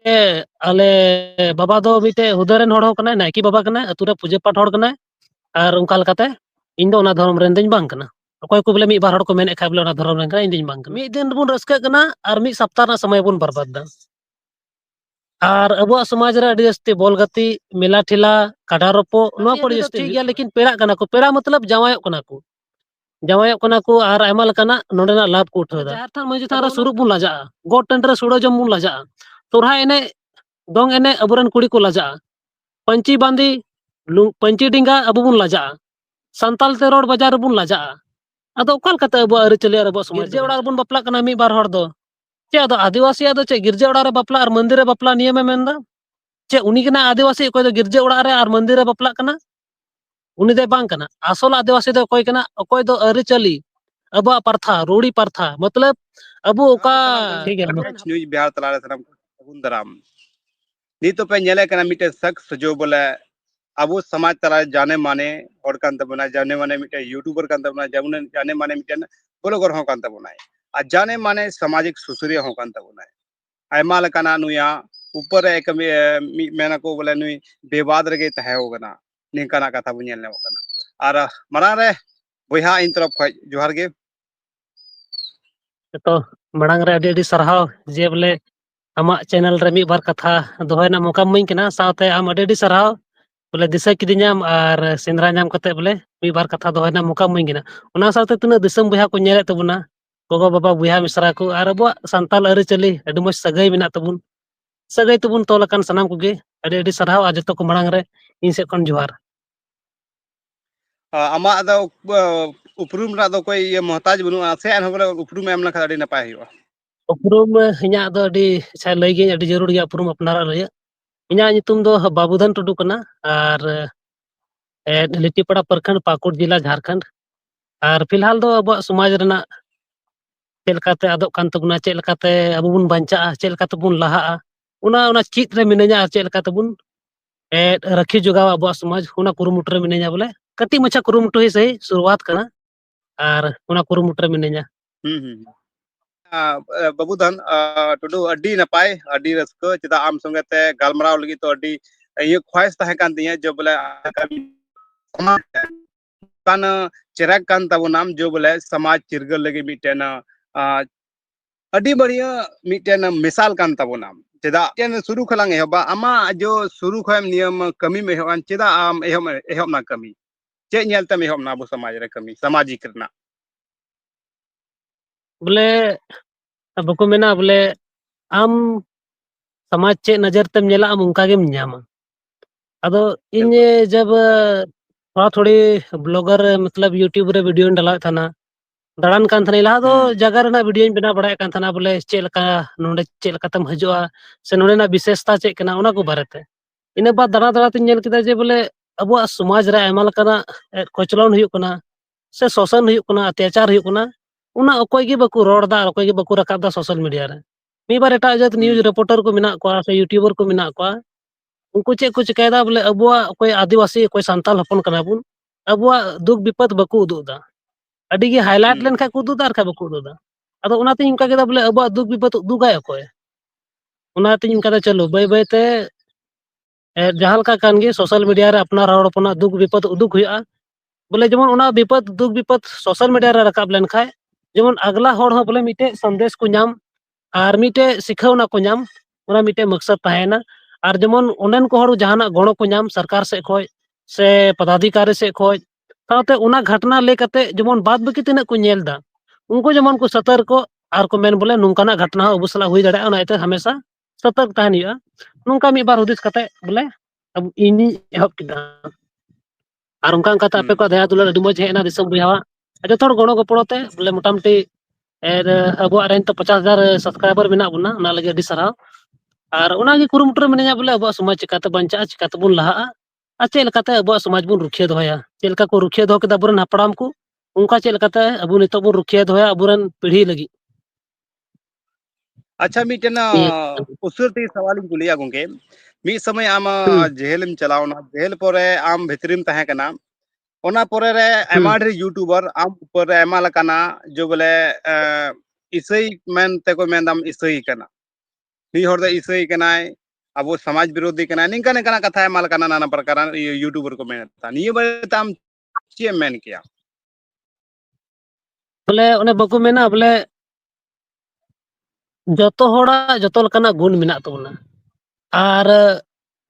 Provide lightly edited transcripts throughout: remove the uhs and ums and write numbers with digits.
ᱟᱞᱮ ᱵᱟᱵᱟ ᱫᱚ ᱢᱤᱫᱴᱮᱡ ᱦᱩᱫᱟᱹ ᱨᱮᱱ ᱦᱚᱲ ᱦᱚᱸ ᱠᱟᱱᱟᱭ, ᱱᱟᱭᱠᱮ ᱵᱟᱵᱟ ᱠᱟᱱᱟᱭ, ᱟᱛᱩ ᱨᱮ ᱯᱩᱡᱟᱹ ᱯᱟᱴ ᱦᱚᱲ ᱠᱟᱱᱟᱭ, ᱟᱨ ᱚᱱᱠᱟ ᱞᱮᱠᱟᱛᱮ ᱤᱧ ᱫᱚ ᱚᱱᱟ ᱫᱷᱚᱨᱚᱢ ᱨᱮᱱ ᱫᱚᱧ ᱵᱟᱝ ᱠᱟᱱᱟ। ᱚᱠᱚᱭ ᱠᱚ ᱵᱚᱞᱮ ᱢᱤᱫ ᱵᱟᱨ ᱦᱚᱲ ᱠᱚ ᱢᱮᱱᱮᱫ ᱠᱷᱟᱡ ᱵᱚᱞᱮ ᱚᱱᱟ ᱫᱷᱚᱨᱚᱢ ᱨᱮᱱ ᱠᱟᱱᱟ, ᱤᱧ ᱫᱚᱧ ᱵᱟᱝ ᱠᱟᱱᱟ। ᱢᱤᱫ ᱫᱤᱱ ᱵᱚᱱ ᱨᱟᱹᱥᱠᱟᱹᱜ ᱠᱟᱱᱟ ᱟᱨ ᱢᱤᱫ ᱥᱚᱯᱛᱟ ᱨᱮᱱᱟᱜ ᱥᱚᱢᱚᱭ ᱵᱚᱱ ᱵᱚᱨᱵᱟᱫ ᱫᱟ। ᱟᱨ ᱟᱵᱚᱣᱟᱜ ᱥᱚᱢᱟᱡᱽ ᱨᱮ ᱟᱹᱰᱤ ᱡᱟᱹᱥᱛᱤ ᱵᱚᱞ ᱜᱟᱛᱮᱜ, ᱢᱮᱞᱟ ᱴᱷᱮᱞᱟ, ᱠᱟᱰᱟ ᱨᱚᱯᱚᱜ, ᱱᱚᱣᱟ ᱠᱚ ᱟᱹᱰᱤ ᱡᱟᱹᱥᱛᱤ ᱴᱷᱤᱠ ᱜᱮᱭᱟ, ᱞᱮᱠᱤᱱ ᱯᱮᱲᱟᱜ ᱠᱟᱱᱟ ᱠᱚ, ᱯᱮᱲᱟ ᱢᱚᱛᱞᱚᱵ ᱡᱟᱶᱟᱭᱚᱜ ᱠᱟᱱᱟ ᱠᱚ। ᱡᱟᱶᱟᱭᱚᱜ ᱠᱟᱱᱟ ᱠᱚ ᱟᱨ ᱟᱭᱢᱟ ᱞᱮᱠᱟᱱᱟᱜ ᱱᱚᱰᱮᱱᱟᱜ ᱞᱟᱵᱷ ᱠᱚ ᱩᱴᱷᱟᱹᱣ ᱫᱟ। ᱡᱟᱦᱮᱨ ᱛᱷᱟᱱ ᱢᱟᱹᱡᱷᱤ ᱛᱷᱟᱱ ᱨᱮ ᱥᱩᱨᱩᱜ ᱵᱚᱱ ᱞᱟᱡᱟᱜᱼᱟ, ᱜᱚᱴ ᱴᱟᱺᱰᱤ ᱨᱮ ᱥᱩᱲᱟᱹ ᱡᱚᱢ ᱵᱚᱱ ᱞᱟᱡᱟᱜᱼᱟ, ᱥᱚᱨᱦᱟᱭ ᱮᱱᱮᱡ, ᱫᱚᱝ ᱮᱱᱮᱡ ᱟᱵᱚᱨᱮᱱ ᱠᱩᱲᱤ ᱠᱚ ᱞᱟᱡᱟᱜᱼᱟ, ᱯᱟᱹᱧᱪᱤ ᱵᱟᱸᱫᱮ, ᱯᱟᱹᱧᱪᱤ ᱰᱮᱸᱜᱟ ᱟᱵᱚ ᱵᱚᱱ ᱞᱟᱡᱟᱜᱼᱟ, ᱥᱟᱱᱛᱟᱞ ᱛᱮ ᱨᱚᱲ ᱵᱟᱡᱟᱨ ᱨᱮᱵᱚᱱ ᱞᱟᱡᱟᱜᱼᱟ। ᱟᱫᱚ ᱚᱠᱟ ᱞᱮᱠᱟᱛᱮ ᱟᱵᱚᱣᱟᱜ ᱟᱹᱨᱤᱪᱟᱹᱞᱤ ᱟᱨ ᱟᱵᱚᱣᱟᱜ ᱥᱚᱢᱟᱡᱽ ᱜᱤᱨᱡᱟᱹ ᱚᱲᱟᱜ ᱨᱮᱵᱚᱱ ᱵᱟᱯᱞᱟᱜ ᱠᱟᱱᱟ ᱢᱤᱫ ᱵᱟᱨ ᱦᱚᱲ ᱫᱚ, ᱪᱮᱫ ᱟᱫᱚ ᱟᱹᱫᱤᱵᱟᱹᱥᱤᱭᱟᱜ ᱫᱚ ᱪᱮᱫ ᱜᱤᱨᱡᱟᱹ ᱚᱲᱟᱜ ᱨᱮ ᱵᱟᱯᱞᱟ ᱟᱨ ᱢᱚᱱᱫᱤᱨ ᱨᱮ ᱵᱟᱯᱞᱟ ᱱᱤᱭᱟᱹᱢᱮ ᱢᱮᱱᱫᱟ? ᱪᱮᱫ ᱩᱱᱤ ᱠᱟᱱᱟᱭ ᱟᱹᱫᱤᱵᱟᱹᱥᱤ ᱚᱠᱚᱭ ᱫᱚ ᱜᱤᱨᱡᱟᱹ ᱚᱲᱟᱜ ᱨᱮ ᱟᱨ ᱢᱚᱱᱫᱤᱨ ᱨᱮ ᱵᱟᱯᱞᱟᱜ ᱠᱟᱱᱟ? ᱩᱱᱤ ᱫᱚᱭ ᱵᱟᱝ ᱠᱟᱱᱟ। ᱟᱥᱚᱞ ᱟᱹᱫᱤᱵᱟᱹᱥᱤ ᱫᱚ ᱚᱠᱚᱭ ᱠᱟᱱᱟ? ᱚᱠᱚᱭ ᱫᱚ ᱟᱹᱨᱤᱪᱟᱹᱞᱤ, ᱟᱵᱚᱣᱟᱜ ᱯᱟᱨᱛᱷᱟ, ᱨᱩᱲᱤ ᱯᱟᱨᱛᱷᱟ, ᱢᱚᱛᱞᱚᱵ ᱟᱵᱚ ᱚᱠᱟ ᱴᱷᱤक ᱜᱮᱭᱟ न्यूज बिहार तलारे सनम सगुन दाराम नितो पे नेले कना मिटे शख्स जो बोले अबो समाज तला जाने माने और कान तबना जाने माने मिटे यूट्यूबर कान तबना जाने माने मिटे ब्लॉगर हो कान तबना आ जाने माने सामाजिक सुसरिया हो कान तबना आयमा लकाना नुया ऊपर एक मेना को बोले नुई बेवाद रगे तहे होगना निकाना कथा बुझेल ने होगना आर मरा रे बहा इन तरफ खय जोहार गे तो मड़ांग रे अडी अडी सरहाव जे बोले आमाग चैनल रे मीद बार कथा दोहय ना मौका इमाᱹᱧ ᱠᱟᱱᱟ सावते आम अडी अडी सरहाव बोले दिशा किदिᱧᱟᱢ आर सेंद्रा ᱧᱟᱢ कते बोले मीद बार कथा दोहय ना मौका इमाᱹᱧ ᱠᱟᱱᱟ ओना सावते तिनाᱹᱜ दिसᱚᱢ ᱵᱚᱭᱦᱟ ᱠᱚ ᱧᱮᱞᱮᱫ ᱛᱟᱵᱚᱱᱟ गोगो बाबा बॉयहा मिश्रा को आर अबुआग सान्ताल अरिचᱟᱹᱞᱤ अडी मज सगाई मेना तबुन सगाई तबुन तोल अकान सनाम कोगे अडी अडी सरहाव आ जतो को मड़ांग रे इन सेद खन जोहार आमा दा उपरूम ना दो कोई ये मोहताज बनुआ से एन बोले उपरूम एम लखा अडी नपाय हुआ उपरूम इᱧᱟᱹᱜ ᱫᱚ ᱟᱹᱰᱤ ᱟᱪᱪᱷᱟ ᱞᱟᱹᱭ ᱜᱤᱧ ᱟᱹᱰᱤ ᱡᱟᱹᱨᱩᱲ ᱜᱮᱭᱟ ᱩᱯᱨᱩᱢ ᱟᱯᱱᱟᱨᱟᱜ ᱞᱟᱹᱭᱟᱹᱜ ᱤᱧᱟᱹᱜ ᱧᱩᱛᱩᱢ ᱫᱚ ᱵᱟᱵᱩᱫᱷᱚᱱ ᱴᱩᱰᱩ ᱠᱟᱱᱟ ᱟᱨ ᱞᱤᱴᱤᱯᱟᱲᱟ ᱯᱨᱚᱠᱷᱚᱸᱰ ᱯᱟᱹᱠᱩᱲ ᱡᱮᱞᱟ ᱡᱷᱟᱲᱠᱷᱚᱸᱰ ᱟᱨ ᱯᱷᱤᱞᱦᱟᱞ ᱫᱚ ᱟᱵᱚᱣᱟᱜ ᱥᱚᱢᱟᱡᱽ ᱨᱮᱱᱟᱜ ᱪᱮᱫ ᱞᱮᱠᱟᱛᱮ ᱟᱫᱚᱜ ᱠᱟᱱ ᱛᱟᱵᱚᱱᱟ ᱪᱮᱫ ᱞᱮᱠᱟᱛᱮ ᱟᱵᱚ ᱵᱚᱱ ᱵᱟᱧᱪᱟᱜᱼᱟ ᱪᱮᱫ ᱞᱮᱠᱟ ᱛᱮᱵᱚᱱ ᱞᱟᱦᱟᱜᱼᱟ ᱚᱱᱟ ᱪᱮᱫ ᱨᱮ ᱢᱤᱱᱟᱹᱧᱟ ᱟᱨ ᱪᱮᱫ ᱞᱮᱠᱟ ᱛᱮᱵᱚᱱ ᱨᱟᱹᱠᱷᱤ ᱡᱚᱜᱟᱣ ᱟᱵᱚᱣᱟᱜ ᱥᱚᱢᱟᱡᱽ ᱚᱱᱟ ᱠᱩᱨᱩᱢᱩᱴᱩ ᱨᱮ ᱢᱤᱱᱟᱹᱧᱟ ᱵᱚᱞᱮ ᱠᱟᱹᱴᱤᱡ ᱢᱟᱪᱷᱟ ᱠᱩᱨᱩᱢᱩᱴᱩ ᱥᱮ ᱥᱩᱨᱩᱣᱟᱛ ᱠᱟᱱᱟ ᱟᱨ ᱚᱱᱟ ᱠᱩᱨᱩᱢᱩᱴᱩ ᱨᱮ ᱢᱤᱱᱟᱹᱧᱟ बाबूधन टुडू अड्डी नपाय अड्डी रस्को चिदा आम संगते गालमराव लगी तो अड्डी ये ख्वाहिश तहे कान दिए जो बोले कान चेरक कान तबो नाम जो बोले समाज चिरगल लगी मिटेन अड्डी बढ़िया मिटेन मिसाल कान तबो नाम चिदा टेन शुरू खलांग एहबा आमा जो शुरू खम नियम कमी में होन चिदा आम एहम ना कमी चे नेलते में एहम ना अबो समाज रे कमी सामाजिक रना बोले बाको मेना बोले आम समाज चेक नजर तेम नेला आम उनका गेम ᱧᱟᱢᱟ अदो इन जब थोड़ा थोड़ी ब्लॉगर मतलब यूट्यूब रे वीडियो डालाव थाना दाड़ान कान थाना लहा दो जगह रेना वीडियो बना बड़ाय कान थाना बोले चेक लका नोंडे चेक लका तम हजुआ से नोंडे ना विशेषता चेक कना ओना को बारेते इन बाद दाड़ा दाड़ा तिन नेल किदा जे बोले अबुआ समाज रे आयमा लकाना कोचलन हुयुग कना से शोषण हुयुग कना अत्याचार हुयुग कना उना अकोय गे बाकू रोड दा अकोय गे बाकू रकाब दा सोशल मीडिया रे मी बार एटा जात न्यूज रिपोर्टर को मेना को से यूट्यूबर को मेना को उनको चेक को चिकायदा बोले अबुआ अकोय आदिवासी अकोय सांताल हपन कना बुन अबुआ दुख विपद बाकू उदुदा अडी गे हाईलाइट लेन खा को उदुदा आर खा बाकू उदुदा अदो उनाते इनका केदा बोले अबुआ दुख विपद उदुगाय अकोय उनाते इनका दा चलो बाय बाय ते जहां लका कान गे सोशल मीडिया रे अपना हॉड़ अपना दुख विपद उदुक हुआ बोले जेमन उना विपद दुख विपद सोशल मीडिया रे रकाब लेन खाय जेमन अगला हॉड़ हो बोले मिटे संदेश को नाम आर मिटे सिखावना को नाम ओना मिटे मकसद तहेना आर जेमन ओनेन को हॉड़ जहाना गणो को नाम सरकार से खोय से पदाधिकारी से खोय साथे उना घटना ले कते जेमन बाद बाकी तिना को नेलदा उनको जेमन को सतर्क को आर को मेन बोले नुंकाना घटना अबु सला हुई दाड़ा ओना इते हमेशा सतर्क तहन हुआ नुंका मी बार हुदिस कते बोले अब इनी एहब किदा आर उनका कथा आपे को दया दुलार अडी मज हेना दिसम बुयावा जो थोड़ गणो गपड़ोते बोले मोटामुटी अबुआ रेन तो 50,000 सब्सक्राइबर मेना बुना ना लगे अडी सराव आर ओना गे कुरुमुटु मेनेया बोले अबुआ समाज चिकाते बंचा चिकाते बुन लहाआ आ चेक लकाते अबुआ समाज बुन रुखिया दोहया चेक लका को रुखिया दो केदा बुरन हापड़ाम को उनका चेक लकाते अबु नितो बुन रुखिया दोहया अबुरन पीढ़ी लगी अच्छा मिटेन उसरती सवाल कुलिया गोंगे मी समय आम जेहेलम चलावना जेहेल परे आम भितरीम तहे कना ओना परे रे आयमा ढेर यूट्यूबर आम ऊपर रे आयमा लकाना जो बोले इसई मेन ते को मेन दाम इसई कना नी हर दो ईसाई कनाय अब समाज विरोधी कनाय निंका निंका कथा माल कना नाना प्रकार यूट्यूबर को मेनता निये बारे ताम चे मेन किया बोले उन्हें बको मेना बोले जतो होड़ा जतो लकना गुण मिना तबना और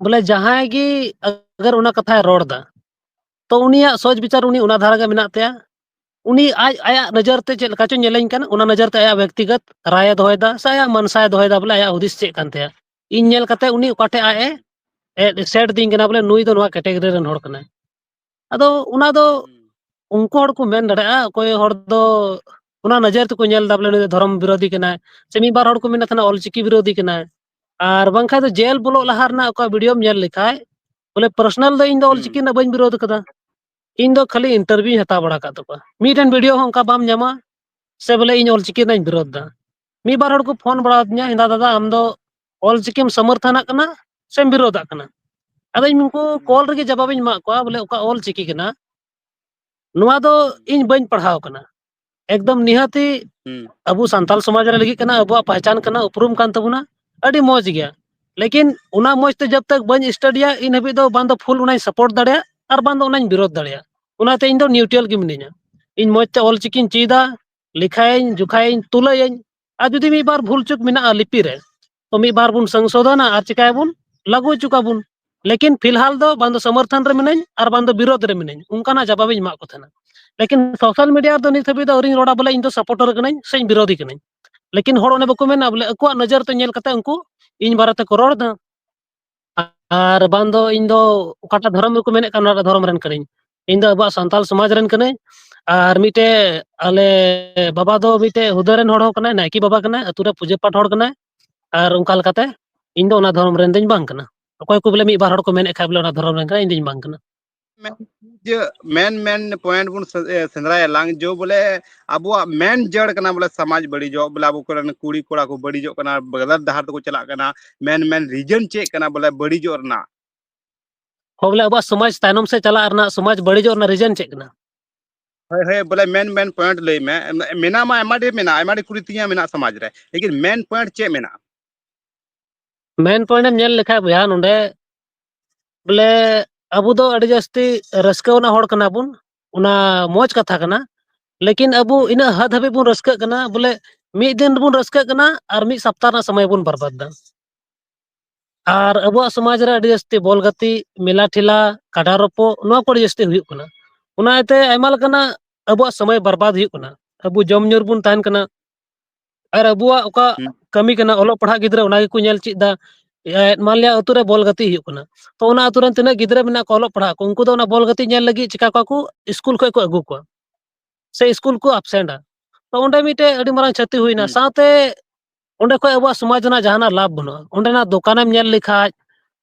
बोले जहां की अगर उना कथा रोड दा तो उनिया सोच विचार उनी उना धारा मिना तया उनी आज आया नजर ते चेक लका चो नेलें कन उना नजर ते आया व्यक्तिगत राय दोहयदा से आया मनसाय दोहयदा बोले आया हुदिस चेक कान तया इन नेल कते उनी ओकाटे आए सेट दिंग कना बोले नुई दो नवा कैटेगरी रन होड़ कना अदो उना दो उनको हड़ को मेन दड़े कोई हड़ दो उना नजर ते को नेल दा बोले नुई धर्म विरोधी कना से मी बार हड़ को मेना थना ऑलचिकी विरोधी कना और बांखा तो जेल बोलो लहार ना ओका वीडियो नेल लिखाय बोले पर्सनल दो इन दो ऑलचिकी ना बइन विरोध कदा इन दो खाली इंटरव्यू हता बड़ा का तो मीटन वीडियो हो उनका बाम न्यामा से बोले इन ऑलचिकी ना विरोध दा मी बार हड़ को फोन बड़ा दिया हिंदा दादा हम दो ऑलचिकीम समर्थन कना से विरोध कना अदा इनको कॉल रे जवाब इन मा को बोले ओका ऑलचिकी कना नुआ दो इन बइन पढ़ाव कना एकदम निहाती अबु संताल समाज रे लगी कना अबु पहचान कना उपरुम कान तबुना अडी मौज गया लेकिन उना मौज ते जब तक बन स्टडिया इन हबी दो बांदो फुल उनाई सपोर्ट दड़या और बांदो उनाई विरोध दड़या उनाते इन दो न्यूट्रल गी मिनिया इन मौज ते ऑल चिकिन चीदा लिखाइन जुखाइन तुलाइन आ जुदी मी बार भूल चुक मिना लिपि रे तो मी बार बुन संशोधन और चिकाय बुन लागू चुका बुन लेकिन फिलहाल दो बांदो समर्थन रे मिनाइन और बांदो विरोध रे मिनाइन उनकाना जवाब इन मा को थना लेकिन सोशल मीडिया दो नित हबी दो अरिन रोड़ा बोले इन दो सपोर्टर कनाइन से विरोधी कनाइन लेकिन हर उन्हें बको मेना बोले अकुआ नजर ते नेल कते उनको इन बारे को रोड़ दा और बांदो इन दो ओकाटा धर्म को मेने काना धर्म रन करिन इन दो अबा संताल समाज रन कने और मिटे आले बाबा दो मिटे हुदरन होड़ कना नायकी बाबा कना अतुरे पूजा पाठ होड़ कना और उनका लकाते इन दो धर्म रन दिन बांग कना अकोय को बोले मी बार होड़ को मेने खा बोले धर्म रन कना इन दिन बांग कना मेन पॉइंट बुन सेंद्राया लांग जो बोले अब मेन जड़ कना बोले समाज बड़ी जो बोले अब करन कुड़ी कोड़ा को बड़ी जो कना गलत दहार को चला कना मेन रीजन चेक कना बोले बड़ी जो रना हो बोले अब समाज तायनम से चला रना समाज बड़ी जो रना रीजन चेक कना है बोले मेन पॉइंट ले मेना मा एमाडी कुड़ी तिया मेना समाज रे लेकिन मेन पॉइंट चे मेना मेन पॉइंट एम नेल लेखा बया नोंडे बोले अबु दो अड़ी जास्ती रस्कवना होड़ कना बुन उना मौज कथा कना लेकिन अबु इना हद हबे बुन रस्क कना बोले मी दिन बुन रस्क कना और मी सप्ताह ना समय बुन बर्बाद दा और अबु समाज रे अड़ी जास्ती बॉल गति मेला ठेला काडा रोपो नो को जास्ती हुई कना उनाते आयमा लकना अबु समय बर्बाद हुई कना अबु जम ᱧᱩᱨ बुन ताहन कना और अबु ओका कमी कना ओलो पढ़ा गिदरा उना को नेल चिदा मान लिया अतु रे बॉल गति हुई कना तो उना अतु रन तिना गिदरा बिना को ओलो पढ़ा को उनको दो उना बॉल गति नेल लगी चिका को स्कूल को अगु को से स्कूल को एब्सेंटा तो उंडे मिटे अड़ी मारंग क्षति हुईना साथे उंडे को अबु समाज ना जहाना लाभ बनो उंडे ना दुकानम नेल लिखा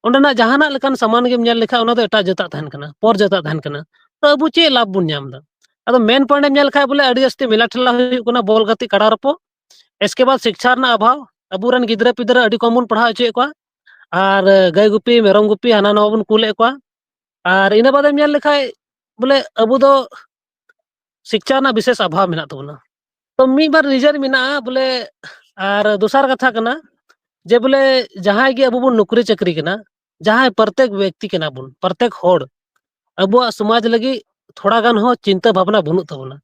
उंडे ना जहाना लेकान सामान गेम नेल लिखा उना दो एटा जता तहन कना पर जता तहन कना तो अबु चे लाभ बुन ᱧᱟᱢ दा अदो मेन पॉइंट एम नेल खा बोले अड़ी जस्ती मेला ठेला हुई कना बॉल गति कड़ा रपो इसके बाद शिक्षा ना अभाव अबुरन गिदरा पिदरा अड़ी कम बुन पढ़ा होचे को और गाय गुपी मेरम गुपी हाना नवा बुन कूले को और इना बाद एम नेल लिखाय बोले अबु दो शिक्षा ना विशेष अभाव मेना तबना तो मी बार रिजन मेना बोले और दूसर कथा कना जे बोले जहां की अबु बुन नौकरी चाकरी कना जहां प्रत्येक व्यक्ति कना बुन प्रत्येक होड़ अबुआ समाज लगी थोड़ा गान हो चिंता भावना बनुत तबना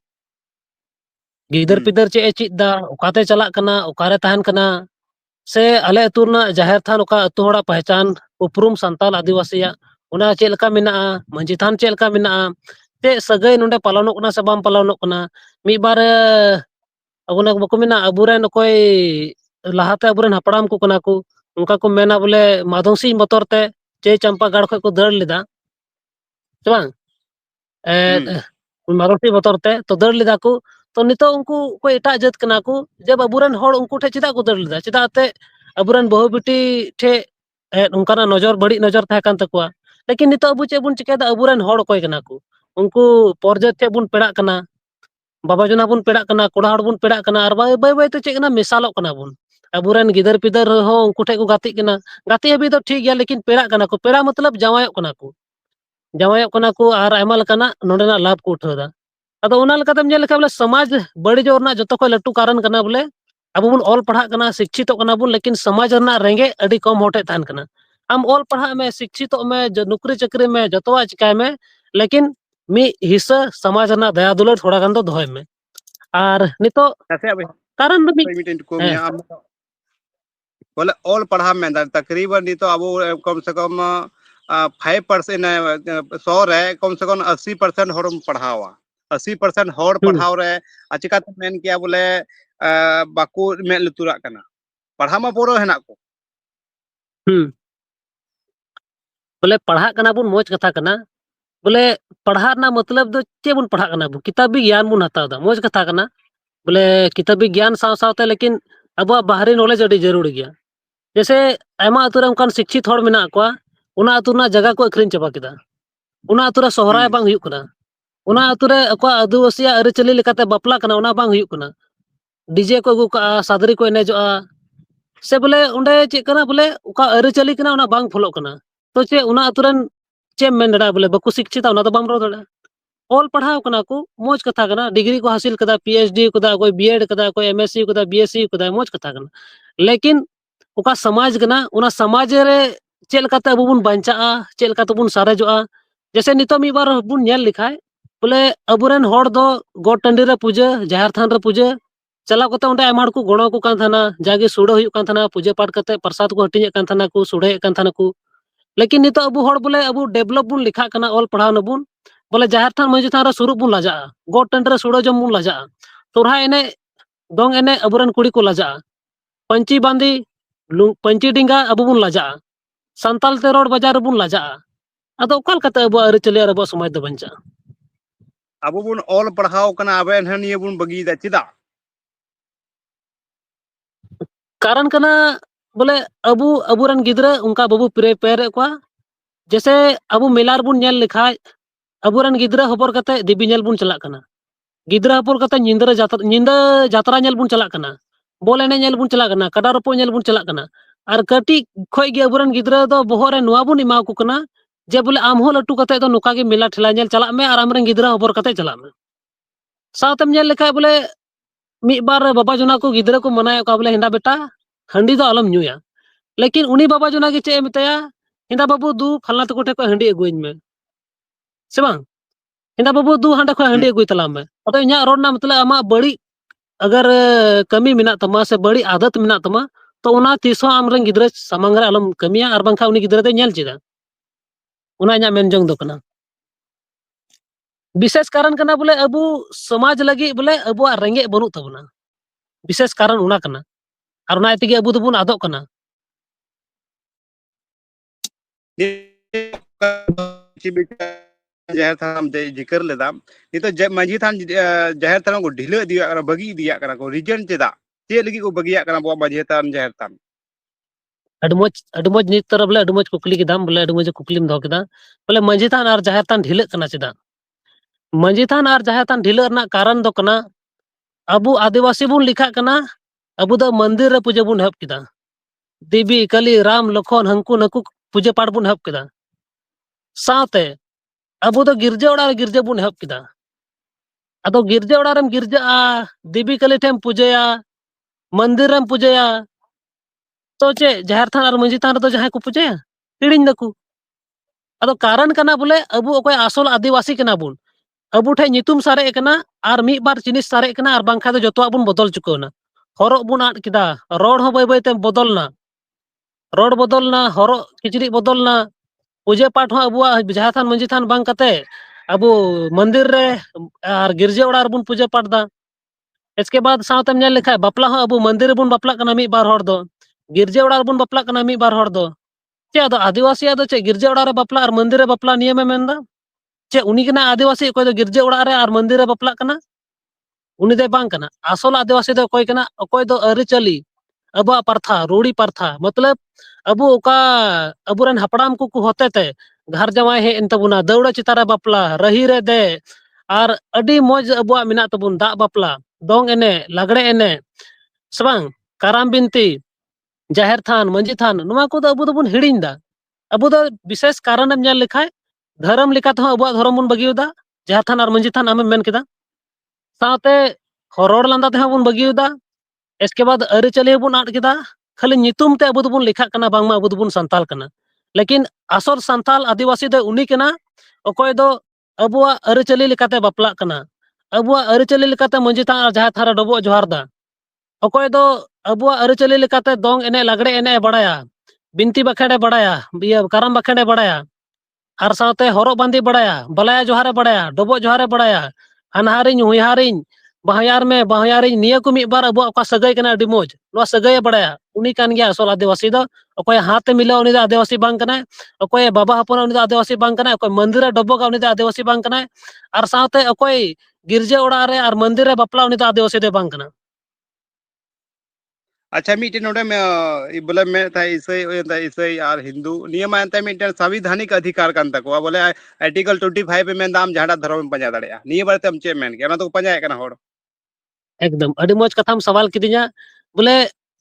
गिदर पिदर चे चिदा ओकाते चला कना ओकारे तहन कना से अले अतुरना जाहिर थान ओका अतु होड़ा पहचान उपरुम संताल आदिवासिया उना चे लका मेना मंजी थान चे लका मेना ते सगay नोंडे पालनोक कना से बाम पालनोक कना मी बार अगुना बको मेना अबुरेन कोई लाहाते अबुरेन हपड़ाम को कना को उनका को मेना बोले माधोसी बतरते चे चंपा गाड़ खो को दड़ लेदा बang मारोटी बतरते तो दड़ लेदा को तो नितो उनको कोई एटा जत कना को जब अबुरन होड़ उनको ठे चिदा को दड़ लेदा चिदाते अबुरन बहु बेटी ठे उनका नजर बड़ी नजर था कान तकवा लेकिन नितो अबु चे बुन चिकेदा अबुरन होड़ कोई कना को उनको पर्जत चे बुन पेड़ा कना बाबा जना बुन पेड़ा कना कोड़ा होड़ बुन पेड़ा कना और बाय बाय तो चे कना मिसालोक कना बुन अबुरन गिदर पिदर हो उनको ठे को गाती कना गाती हबी तो ठीक गया लेकिन पेड़ा कना को पेड़ा मतलब जावायोक कना को जावायोक कना को और आयमा लकाना नोंडेना लाभ को उठादा अदो उना लकातम नेल लेखा बोले समाज बड़ी जोरना जतो को लट्टू कारण कना बोले अब बन ऑल पढ़ा कना शिक्षित कना बन लेकिन समाज रना रेंगे अडी कम होटे तान कना आम ऑल पढ़ा में शिक्षित में नौकरी चाकरी में जतवा चिकाय में लेकिन मी हिस्सा समाज रना दया दुलार थोड़ा गान दो दोहय में आर नितो जैसे अब कारण दो मी मीटिंग को हैं मिया बोले ऑल पढ़ा में तकरीबन नहीं तो अब कम से कम 5% 100 रे कम से कम 80% हर पढ़ावा 80% हर पढ़ाव रे चिकाते मेन किया बोले बाकू में लुतुरा कना पढ़ा मा पूरा हेना को बोले पढ़ा कना बुन मोज कथा कना बोले पढ़ा ना मतलब दो चे बुन पढ़ा कना बुन किताबी ज्ञान बुन हताव दा मोज कथा कना बोले किताबी ज्ञान साव सावते लेकिन अब बाहरी नॉलेज अड़ी जरूरी गया जैसे आयमा अतु रे उनकान शिक्षित हर मेना को उना अतु ना जगह को अखरिन चबा किदा उना अतु रे सोहराय बांग हुयुक कना उना अतु रे अको आदिवासिया अरिचली लेकाते बापला कना उना बांग हुयुक कना डीजे को अगु का सादरी को एनेजोआ से बोले उंडे चे कना बोले उका अरिचली कना उना बांग फॉलो कना तो चे उना अतु रेन चे मेन दड़ा बोले बकु शिक्षित उना तो बाम रो दड़ा ऑल पढ़ाव कना को मोज कथा कना डिग्री को हासिल कदा पीएचडी कदा कोई बीएड कदा कोई एमएससी कदा बीएससी कदा मोज कथा कना लेकिन उका समाज कना उना समाज रे चेल काते अबु बुन बांचा चेल काते बुन सारेजोआ जैसे नितो मी बार बुन नेल लिखाय बोले अबुरेन होड़ दो गोड टंडी रे पूजा जाहिर थान रे पूजा चला कोते उंडे आमाड़ को गणो को कान थाना जागे सुड़ा हुयुक कान थाना पूजा पाठ करते प्रसाद को हटिने कान थाना को सुड़े कान थाना को लेकिन नितो अबु होड़ बोले अबु डेवलप बुन लिखा कना ऑल पढ़ाव नबुन बोले जाहिर थान मंजी थान रे सुरुप बुन लाजा गोड टंडी रे सुड़ा जम बुन लाजा तोरहा एने दोंग एने अबुरेन कुड़ी को लाजा पंची बांदी पंची डिंगा अबु बुन लाजा संताल ते रोड बाजार बुन लाजा अदो ओकाल कते अबु अरि चले अबु समाज दो बंचा अब बुन ऑल पढ़ाव कना अब एन निये बुन बगी दा चिदा कारण कना बोले अबु अबुरन गिदरा उनका बाबू प्रेपेयर को जैसे अबु मेलार बुन नेल लिखा अबुरन गिदरा हबर कते दिबी नेल बुन चला कना गिदरा हबर कते निंदा जात्रा नेल बुन चला कना बॉल एने नेल बुन चला कना कड़ा रोपो नेल बुन चला कना और कटी खोय गे अबुरन गिदरा दो बहर रे नुवा बुन इमा को कना जे बोले आम हो लटू कते दो नुका गे मेला ठेला नेल चला में और आमरन गिदरा हबर कते चला में सातम नेल लिखा बोले मी बार बाबा जुना को गिदरा को मनाया का बोले हिंदा बेटा हंडी दो अलम न्यूया लेकिन उनी बाबा जुना के चे मितया हिंदा बाबू दू फलना तको ठे को हंडी अगुइन में से बांग हिंदा बाबू दू हांडे को हंडी अगुई तला में अतो इना रोड ना मतलब आमा बड़ी अगर कमी मिना तमा से बड़ी आदत मिना तमा तो उना तीसो आमरन गिदरा सामंग रे अलम कमिया और बांखा उनी गिदरा दे नेल चिदा उना इना मेन जोंग दो कना विशेष कारण कना बोले अबु समाज लगी बोले अबु रेंगे बनु तबना विशेष कारण उना कना और उना एतिगे अबु दुबुन आदो कना जाहिर थान दे जिक्र लेदा नितो मांझी थान जाहिर थान को ढिला दिया कना बगी दिया कना को रीजन चेदा चे लगी को बगिया कना बो मांझी थान जाहिर थान अडमोज नित तरह बोले अडमोज कुकली के दाम बोले अडमोज कुकलीम दो केदा बोले मंझी थान और जाहिर थान ढिला कना चेदा मंझी थान और जाहिर थान ढिला रना कारण दो कना अबु आदिवासी बुन लिखा कना अबु दो मंदिर रे पूजा बुन हब किदा देवी कली राम लखन हंकु नकु पूजा पाठ बुन हब किदा साथे अबु दो गिरजा ओड़ा गिरजा बुन हब किदा अदो गिरजा ओड़ा रेम गिरजा देवी कली ठेम पूजया मंदिर रेम पूजया तो चे जाहिर थान और मंझी थान तो जहां को पूजया हिड़िन दकु अदो कारण कना बोले अबु ओकय आसल आदिवासी कना बुन अबु ठे नितुम सारे कना और मी बार जिनिस सारे कना और बांखा दो जतवा बुन बदल चुकोना हरो बुन आट किदा रोड हो बय ते बदलना रोड बदलना हरो किचरी बदलना पूजा पाठ हो अबुआ जहां थान मंझी थान बांग कते अबु मंदिर रे और गिरजा ओड़ा बुन पूजा पाठ दा इसके बाद सावतम नेल लिखा बापला हो अबु मंदिर बुन बापला कना मी बार हर दो गिरजा ओड़ा बुन बापला कना मी बार हर दो चे अदो आदिवासी अदो चे गिरजा ओड़ा रे बापला और मंदिर रे बापला नियम मेंदा चे उनी कना आदिवासी कोई दो गिरजा ओड़ा रे और मंदिर रे बापला कना उनी दे बांग कना आसल आदिवासी दो कोई कना कोई दो अरि चली अबुआ प्रथा रूढ़ी प्रथा मतलब अबु ओका अबुरन हपड़ाम को होते थे घर जमाई हे इन तबुना दौड़ा चितारा बापला रही रे दे और अडी मौज अबुआ मिना तबुन दा बापला दोंग एने लागड़े एने सबांग काराम बिनती जाहिर थान मंझी थान नुमा को दो अबु दबुन हिड़िन दा अबु दो विशेष कारण एम नेल लिखाय धर्म लिखा तो अबुआ धर्म बुन बगियोदा जाहिर थान और मंझी थान आमे मेन केदा साथे रोड लांदा ते बुन बगियोदा इसके बाद अरिचली बन आद केदा खाली नितुम ते अबो दोबन लेखा कना बांगमा अबो दोबन संताल कना लेकिन असर संताल आदिवासी दो उनी कना अकोय दो अबुआ अरिचली लेकाते बापला कना अबुआ अरिचली लेकाते मंजी ता जहां थारा डबो जोहार दा अकोय दो अबुआ अरिचली लेकाते दोंग एने लागड़े एने बड़ाया बिनती बखेड़े बड़ाया बिया करम बखेड़े बड़ाया और साथे हरो बांदी बड़ाया बलाया जोहारे बड़ाया डबो जोहारे बड़ाया अनहारिन हुइहारिन बहयार में बहयारिन निया को मिबार अबो का सगाई कना अडी मोज नो सगाई बड़ाया उनी कान गया असल आदिवासी दो अकोय हाथ मिला उनी आदिवासी बांग कना अकोय बाबा हपन उनी आदिवासी बांग कना अकोय मंदिर डबो का उनी आदिवासी बांग कना और साथे अकोय गिरजा ओड़ा रे और मंदिर बापला उनी आदिवासी दे बांग कना अच्छा मीटे नोडे में बोले में था ईसाई और हिंदू नियम अंते मीटे संवैधानिक अधिकार कान तको बोले आर्टिकल 25 पे में दाम जहां धर्म पंजा दड़या निय बारे हम चे मेन के तो पंजाए कना होड़ एकदम अडी मोज कथाम सवाल किदिया बोले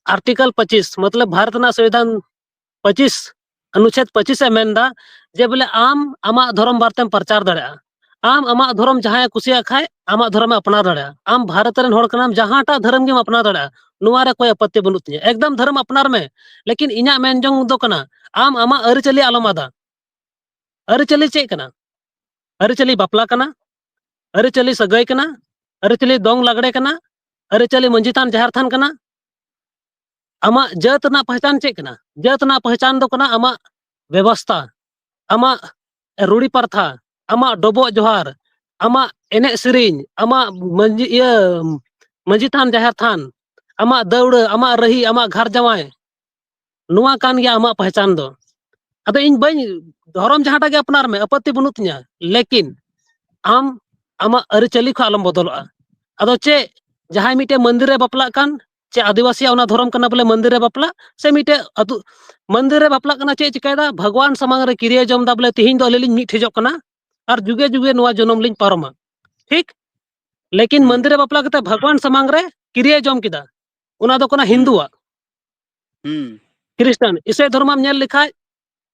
आर्टिकल 25 मतलब भारत ना संविधान 25 अनुच्छेद 25 ए मेनदा जे बोले आम आमा धर्म बारतेम प्रचार दड़या आम आमा धर्म जहां कुसिया खाए आमा धर्म अपना दड़या आम भारत रन होड़ कनाम जहांटा धर्म गेम अपना दड़या नुआरे कोई आपत्ति बनुत तिया एकदम धर्म अपनार में लेकिन इना मेन जोंग दो कना आम आमा अरिचली आलम आदा अरिचली चे कना अरिचली बापला कना अरिचली सगाई कना अरिचली दोंग लागड़े कना अरिचली मंजितान जहर थान कना आमा जात ना पहचान चे कना जात ना पहचान दो कना आमा व्यवस्था आमा रूढ़ी प्रथा आमा डबो जोहार आमा एने सिरिंग आमा मंजी थान जहर थान आमा दौड़ आमा रही आमा घर जमाय नुआ कान गया आमा पहचान दो अदो इन बई धर्म जहांटा के अपनार में आपत्ति बनुत तिया लेकिन आम आमा अरिचली को आलम बदलवा अदो चे जहां मिटे मंदिर रे बापला कान चे आदिवासी ओना धर्म कना बोले मंदिर रे बापला से मिटे अदु मंदिर रे बापला कना चे चिकायदा भगवान समांग रे किरिया जम दा बोले तिहिन दो लेलिन मिट ठेजो कना और जुगे जुगे नुआ जन्म लिन पारमा ठीक लेकिन मंदिर रे बापला कते भगवान समांग रे किरिया जम किदा उना दो कना हिंदुआ क्रिश्चियन इसे धर्मम नेल लिखाय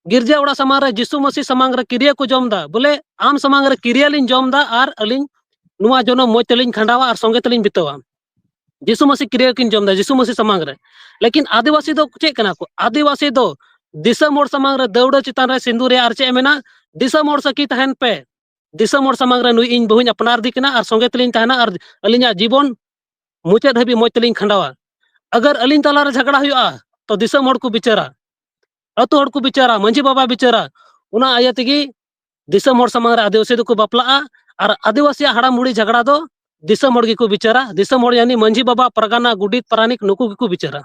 गिरजा ओड़ा समांग रे यीशु मसीह समांग रे किरिया को जम दा बोले आम समांग रे किरिया लिन जम दा और अलिन नुआ जन्म मोज तलिन खंडावा और संगे तलिन बितवा यीशु मसीह क्रिया किन जम दा यीशु मसीह समांग रे लेकिन आदिवासी दो चे कना को आदिवासी दो दिसम मोड़ समांग रे दौड़ चितान रे सिंदूर और चे मेना दिसम मोड़ सकी तहन पे दिसम मोड़ समांग रे नुई इन बहुइन अपनार दी कना और संगे तलिन तहना और अलिना जीवन मुचाद हबी मोज तलिन खंडावा अगर अलिन तला रे झगड़ा हुआ तो दिसम मोड़ को बिचारा अतु होड़ को बिचारा मंजी बाबा बिचारा उना आया तगी दिसम होड़ समांग रे आदिवासी दो को बापला और आदिवासी हाड़ाम बुढ़ी झगड़ा दो दिसम होड़ गी को बिचारा दिसम होड़ यानी मंजी बाबा परगाना गुडित परानिक नुकु गी को बिचारा